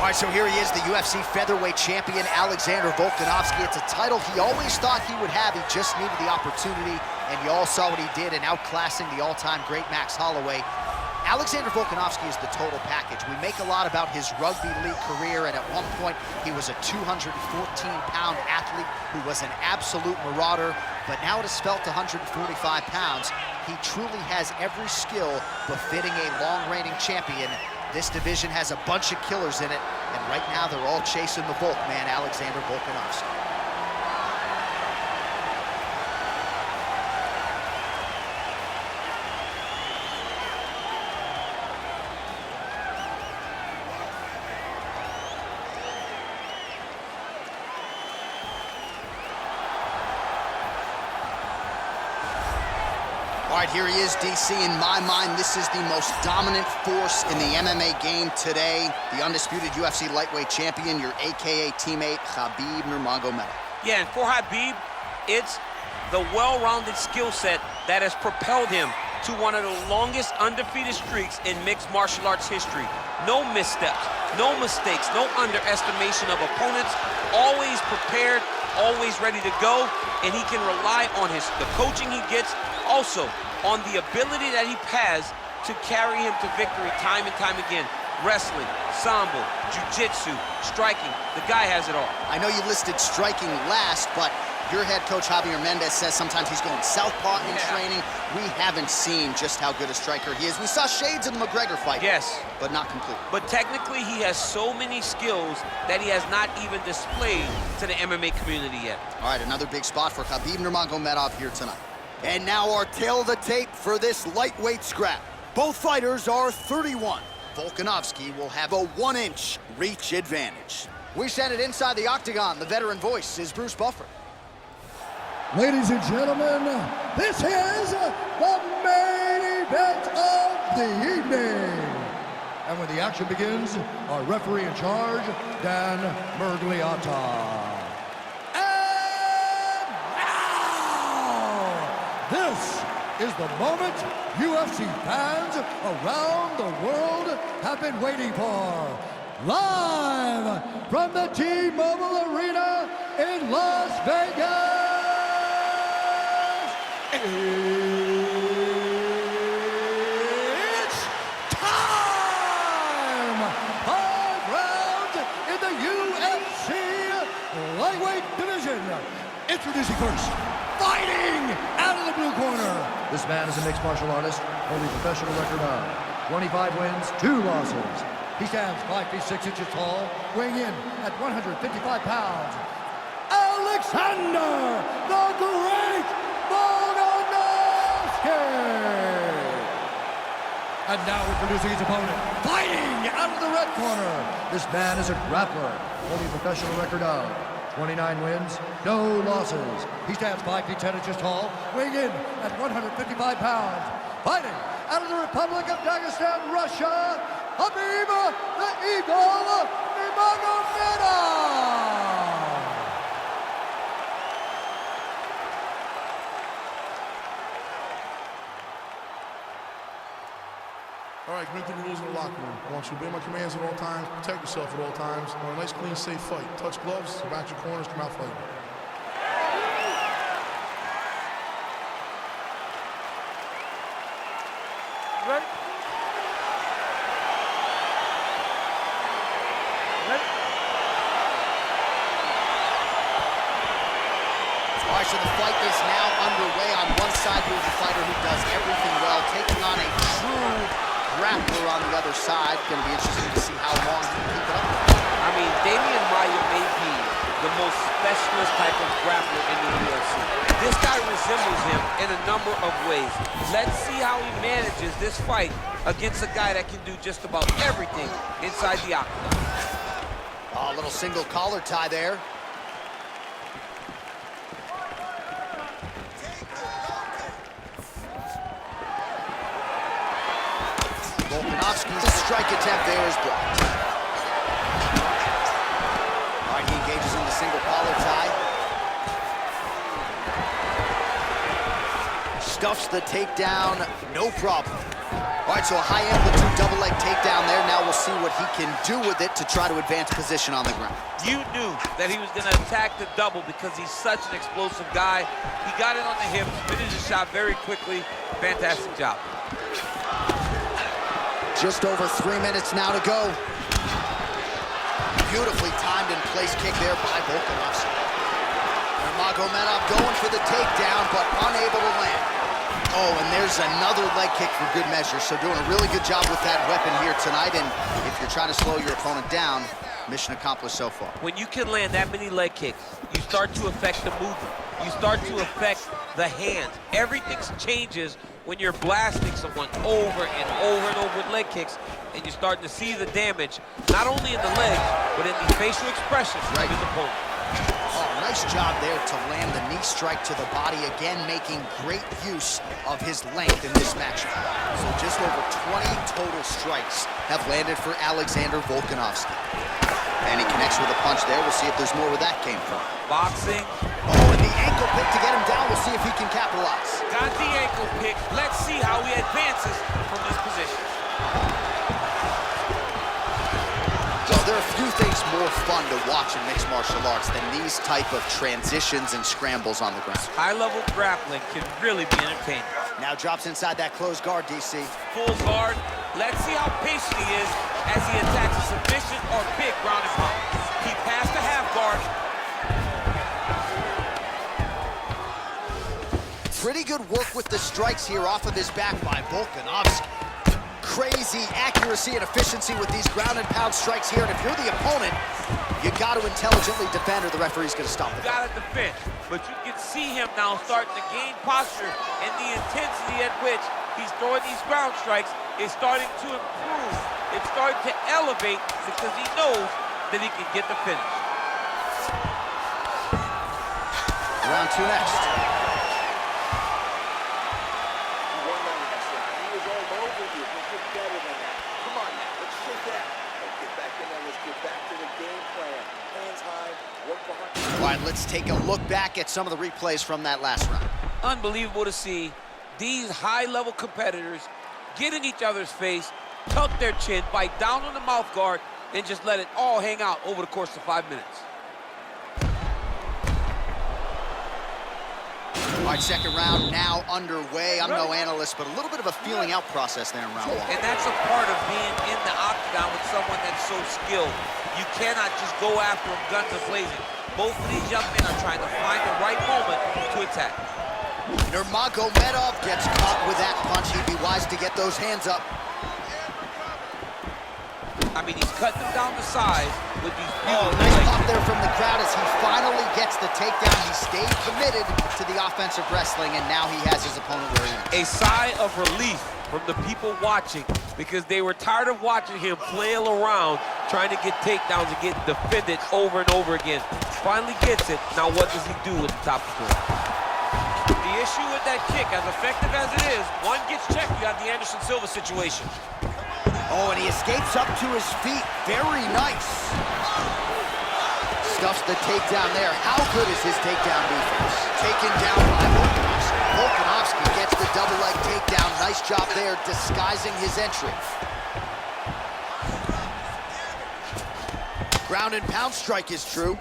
All right, so here he is, the UFC featherweight champion, Alexandr Volkanovski. It's a title he always thought he would have. He just needed the opportunity, and you all saw what he did in outclassing the all-time great Max Holloway. Alexandr Volkanovski is the total package. We make a lot about his rugby league career, and at one point, he was a 214-pound athlete who was an absolute marauder, but now at a svelte 145 pounds, he truly has every skill befitting a long-reigning champion. This division has a bunch of killers in it, and right now they're all chasing the Volk man, Alexandr Volkanovski. All right, here he is, DC. In my mind, this is the most dominant force in the MMA game today. The undisputed UFC lightweight champion, your AKA teammate, Habib Nurmagomedov. Yeah, and for Habib, it's the well-rounded skill set that has propelled him to one of the longest undefeated streaks in mixed martial arts history. No missteps, no mistakes, no underestimation of opponents, always prepared, always ready to go, and he can rely on the coaching he gets, also on the ability that he has to carry him to victory time and time again. Wrestling, sambo, jiu-jitsu, striking, the guy has it all. I know you listed striking last, but your head coach, Javier Mendez, says sometimes he's going southpaw in training. We haven't seen just how good a striker he is. We saw shades in the McGregor fight. Yes. But not completely. But technically, he has so many skills that he has not even displayed to the MMA community yet. All right, another big spot for Habib Nurmagomedov here tonight. And now our tail of the tape for this lightweight scrap. Both fighters are 31. Volkanovski will have a 1-inch reach advantage. We send it inside the Octagon. The veteran voice is Bruce Buffer. Ladies and gentlemen, this is the main event of the evening. And when the action begins, our referee in charge, Dan Mergliata. This is the moment UFC fans around the world have been waiting for. Live from the T-Mobile Arena in Las Vegas. It's time! 5 rounds in the UFC lightweight division. Introducing first, fighting out of the blue corner. This man is a mixed martial artist, holding a professional record of 25 wins, 2 losses. He stands 5 feet 6 inches tall, weighing in at 155 pounds. Alexandr the Great Volkanovski! And now introducing his opponent, fighting out of the red corner. This man is a grappler, holding a professional record of 29 wins, no losses. He stands 5 feet 10 inches tall, weighing in at 155 pounds. Fighting out of the Republic of Dagestan, Russia, Habib the Eagle Nurmagomedov. All right, commit to the rules in the locker room. I want you to obey my commands at all times, protect yourself at all times. I want a nice, clean, safe fight. Touch gloves, back your corners, come out fighting. Ready? Ready? All right, so the fight is now underway. On one side, you have a fighter who does everything well, taking on a true grappler on the other side. Going to be interesting to see how long he can keep it up. I mean, Damian Maia may be the most specialist type of grappler in the UFC. This guy resembles him in a number of ways. Let's see how he manages this fight against a guy that can do just about everything inside the octagon. Oh, a little single collar tie there. Volkanovski's strike attempt there is blocked. All right, he engages in the single collar tie. Stuffs the takedown, no problem. All right, so a high amplitude double leg takedown there. Now we'll see what he can do with it to try to advance position on the ground. You knew that he was going to attack the double because he's such an explosive guy. He got it on the hips, finished the shot very quickly. Fantastic job. Just over 3 minutes now to go. Beautifully timed and place kick there by Volkanovski. Nurmagomedov going for the takedown, but unable to land. Oh, and there's another leg kick for good measure. So doing a really good job with that weapon here tonight. And if you're trying to slow your opponent down, mission accomplished so far. When you can land that many leg kicks, you start to affect the movement. You start to affect the hands. Everything changes when you're blasting someone over and over and over with leg kicks, and you're starting to see the damage, not only in the legs, but in the facial expressions of his opponent. Oh, nice job there to land the knee strike to the body, again making great use of his length in this matchup. So just over 20 total strikes have landed for Alexander Volkanovski. And he connects with a punch there. We'll see if there's more where that came from. Boxing. Oh, and the ankle pick to get him down. We'll see if he can capitalize. Got the ankle pick. Let's see how he advances from this position. Well, there are a few things more fun to watch in mixed martial arts than these type of transitions and scrambles on the ground. High-level grappling can really be entertaining. Now drops inside that closed guard, DC. Full guard. Let's see how patient he is as he attacks a submission or big ground and pound. He passed the half guard. Pretty good work with the strikes here off of his back by Volkanovski. Crazy accuracy and efficiency with these ground and pound strikes here. And if you're the opponent, you got to intelligently defend or the referee's going to stop it. You got to defend, but you can see him now starting to gain posture, and the intensity at which he's throwing these ground strikes is starting to improve. It's starting to elevate because he knows that he can get the finish. Round two next. All right, let's take a look back at some of the replays from that last round. Unbelievable to see these high-level competitors get in each other's face, tuck their chin, bite down on the mouth guard, and just let it all hang out over the course of 5 minutes. All right, second round now underway. I'm no analyst, but a little bit of a feeling out process there in round one. And that's a part of being in the octagon with someone that's so skilled. You cannot just go after him guns a-blazing. Both of these young men are trying to find the right moment to attack. Nurmagomedov gets caught with that punch. He'd be wise to get those hands up. I mean, he's cutting them down the side with these nice pop there from the crowd as he finally gets the takedown. He stayed committed to the offensive wrestling, and now he has his opponent where he wants. A sigh of relief from the people watching because they were tired of watching him flail around trying to get takedowns and get defended over and over again. Finally gets it. Now what does he do with the top of the floor? The issue with that kick, as effective as it is, one gets checked. You got the Anderson Silva situation. Oh, and he escapes up to his feet. Very nice. Stuffs the takedown there. How good is his takedown defense? Taken down by Volkanovski. Volkanovski gets the double leg takedown. Nice job there, disguising his entry. Ground and pound strike is true.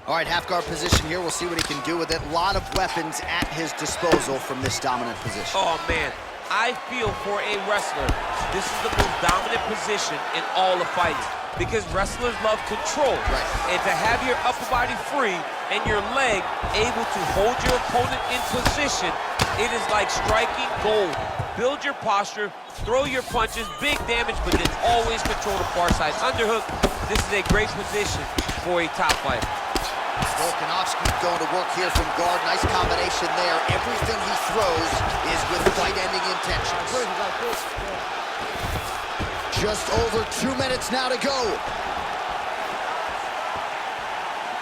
All right, half guard position here. We'll see what he can do with it. A lot of weapons at his disposal from this dominant position. Oh, man. I feel for a wrestler, this is the most dominant position in all of fighting because wrestlers love control. Right. And to have your upper body free and your leg able to hold your opponent in position, it is like striking gold. Build your posture, throw your punches, big damage, but then always control the far side underhook. This is a great position for a top fighter. Volkanovski going to work here from guard. Nice combination there. Everything he throws is with fight-ending intentions. Just over 2 minutes now to go.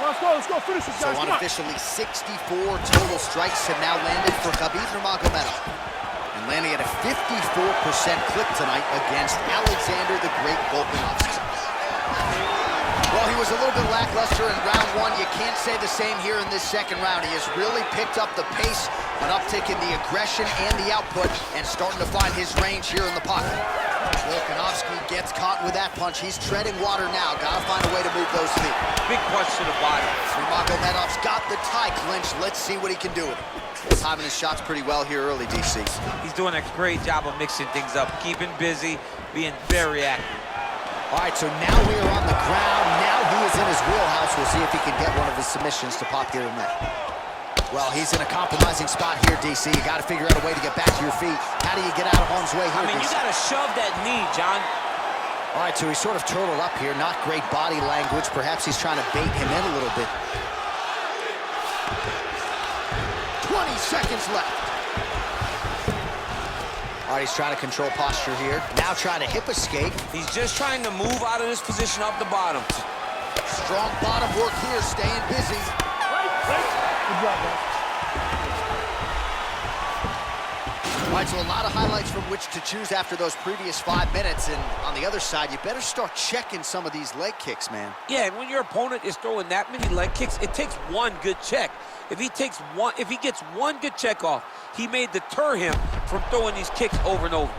Let's go, finish this, guys. So unofficially, 64 total strikes have now landed for Habib Nurmagomedov. And landing at a 54% clip tonight against Alexander the Great Volkanovski. Well, he was a little bit lackluster in round one. You can't say the same here in this second round. He has really picked up the pace An uptick in the aggression and the output, and starting to find his range here in the pocket. Volkanovski gets caught with that punch. He's treading water now. Gotta find a way to move those feet. Big punch to the body. Nurmagomedov's got the tie clinched. Let's see what he can do with it. He's timing his shots pretty well here early, DC. He's doing a great job of mixing things up, keeping busy, being very active. All right, so now we are on the ground. Now he is in his wheelhouse. We'll see if he can get one of his submissions to pop here tonight. Well, he's in a compromising spot here, DC. You got to figure out a way to get back to your feet. How do you get out of harm's way here, I mean, DC? you got to shove that knee, John. All right, so he's sort of turtled up here. Not great body language. Perhaps he's trying to bait him in a little bit. 20 seconds left. All right, he's trying to control posture here. Now trying to hip escape. He's just trying to move out of this position off the bottom. Strong bottom work here, staying busy. Good job, guys. All right, so a lot of highlights from which to choose after those previous 5 minutes. And on the other side, you better start checking some of these leg kicks, man. Yeah, and when your opponent is throwing that many leg kicks, it takes one good check. If he gets one good check off, he may deter him from throwing these kicks over and over.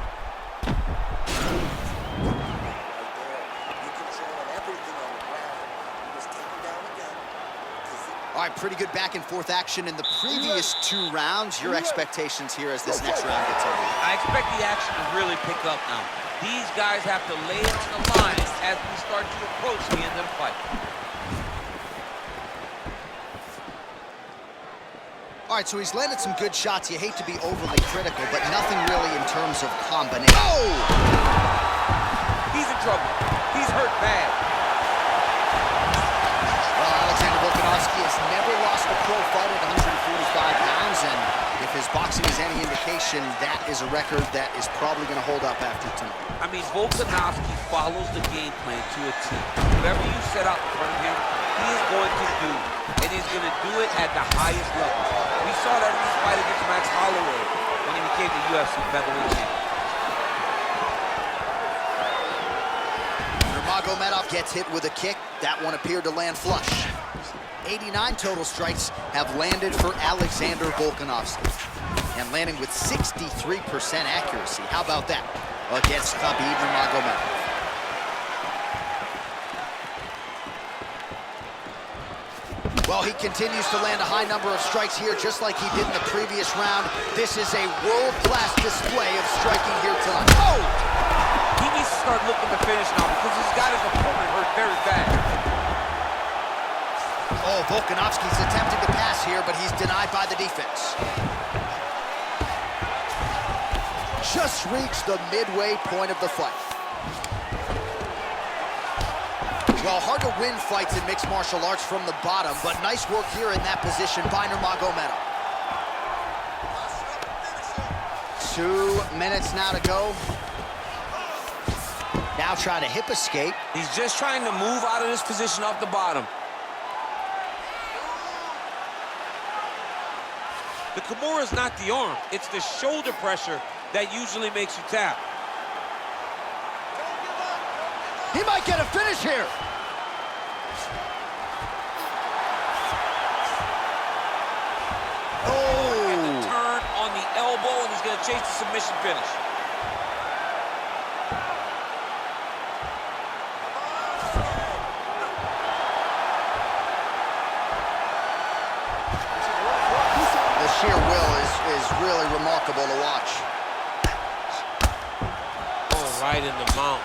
All right, pretty good back and forth action in the previous 2 rounds. Your expectations here as this next round gets over. I expect the action to really pick up now. These guys have to lay it on the line as we start to approach the end of the fight. All right, so he's landed some good shots. You hate to be overly critical, but nothing really in terms of combination. Oh! He's in trouble. He's hurt bad. Well, Alexandr Volkanovski has never lost a pro fight at 145 pounds, and if his boxing is any indication, that is a record that is probably going to hold up after tonight. I mean, Volkanovski follows the game plan to a T. Whatever you set out in front of him, he is going to do, and he's going to do it at the highest level. We saw that in his fight against Max Holloway when he became the UFC featherweight champion. Nurmagomedov gets hit with a kick. That one appeared to land flush. 89 total strikes have landed for Alexandr Volkanovski, and landing with 63% accuracy. How about that against Khabib Nurmagomedov? Well, he continues to land a high number of strikes here, just like he did in the previous round. This is a world-class display of striking here tonight. Oh! He needs to start looking to finish now because he's got his opponent hurt very bad. Oh, Volkanovski's attempting to pass here, but he's denied by the defense. Just reached the midway point of the fight. Well, hard to win fights in mixed martial arts from the bottom, but nice work here in that position by Nurmagomedov. 2 minutes now to go. Now trying to hip escape. He's just trying to move out of this position off the bottom. The Kimura is not the arm. It's the shoulder pressure that usually makes you tap. He might get a finish here. And the turn on the elbow, and he's going to chase the submission finish. The sheer will is really remarkable to watch. Oh, right in the mount.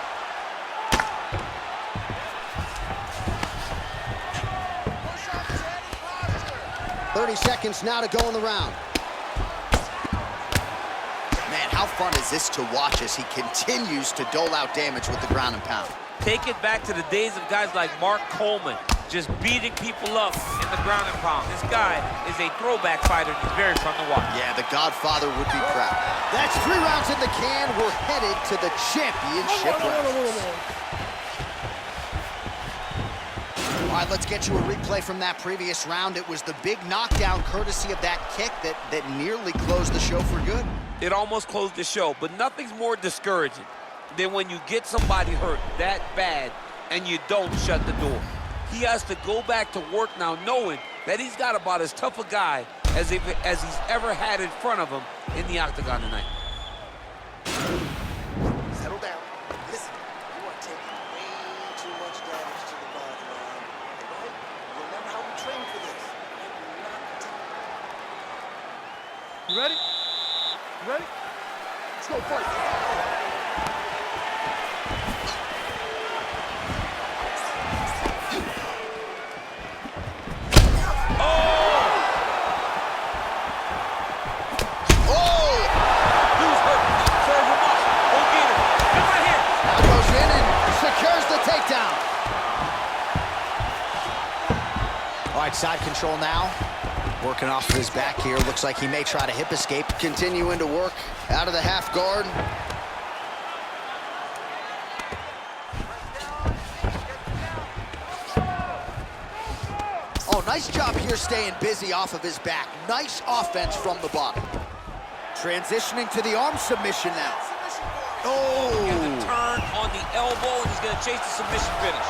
30 seconds now to go in the round. Man, how fun is this to watch as he continues to dole out damage with the ground and pound. Take it back to the days of guys like Mark Coleman, just beating people up in the ground and pound. This guy is a throwback fighter. He's very fun to watch. Yeah, the Godfather would be proud. That's 3 rounds in the can. We're headed to the championship round. All right, let's get you a replay from that previous round. It was the big knockdown courtesy of that kick that nearly closed the show for good. It almost closed the show, but nothing's more discouraging than when you get somebody hurt that bad and you don't shut the door. He has to go back to work now knowing that he's got about as tough a guy as he's ever had in front of him in the octagon tonight. Settle down. Listen, you are taking way too much damage to the body, man. Right? Remember how we trained for this. You ready? You ready? Let's go fight. Side control now, working off of his back here. Looks like he may try to hip escape. Continuing to work out of the half guard. Oh, nice job here staying busy off of his back. Nice offense from the bottom. Transitioning to the arm submission now. Oh! He has a turn on the elbow, and he's going to chase the submission finish.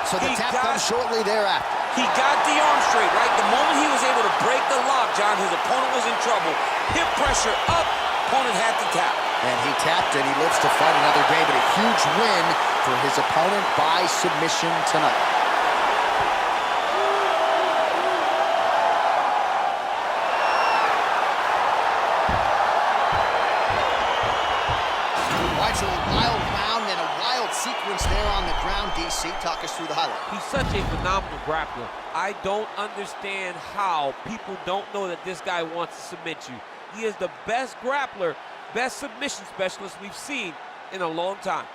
So the tap comes shortly thereafter. He got the arm straight, right? The moment he was able to break the lock, John, his opponent was in trouble. Hip pressure up, opponent had to tap. And he tapped and he lives to fight another day, but a huge win for his opponent by submission tonight. Watch a wild round and a wild sequence there on the ground. DC, talk us through the highlight. He's such a phenomenal grappler. I don't understand how people don't know that this guy wants to submit you. He is the best grappler, best submission specialist we've seen in a long time.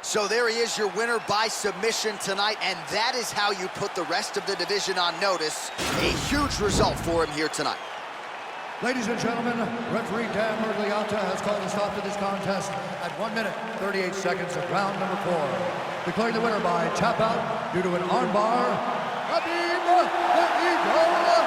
So there he is, your winner by submission tonight, and that is how you put the rest of the division on notice. A huge result for him here tonight. Ladies and gentlemen, referee Dan Murgliata has called a stop to this contest at 1 minute, 38 seconds of round number 4. Declaring the winner by tap out due to an armbar, Hабиб Nurmagomedov.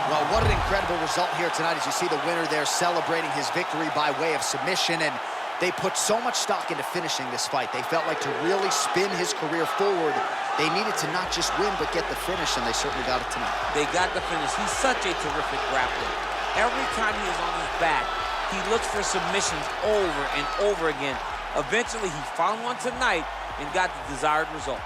Well, what an incredible result here tonight as you see the winner there celebrating his victory by way of submission, and they put so much stock into finishing this fight. They felt like to really spin his career forward, they needed to not just win, but get the finish, and they certainly got it tonight. They got the finish. He's such a terrific grappler. Every time he is on his back, he looks for submissions over and over again. Eventually, he found one tonight and got the desired result.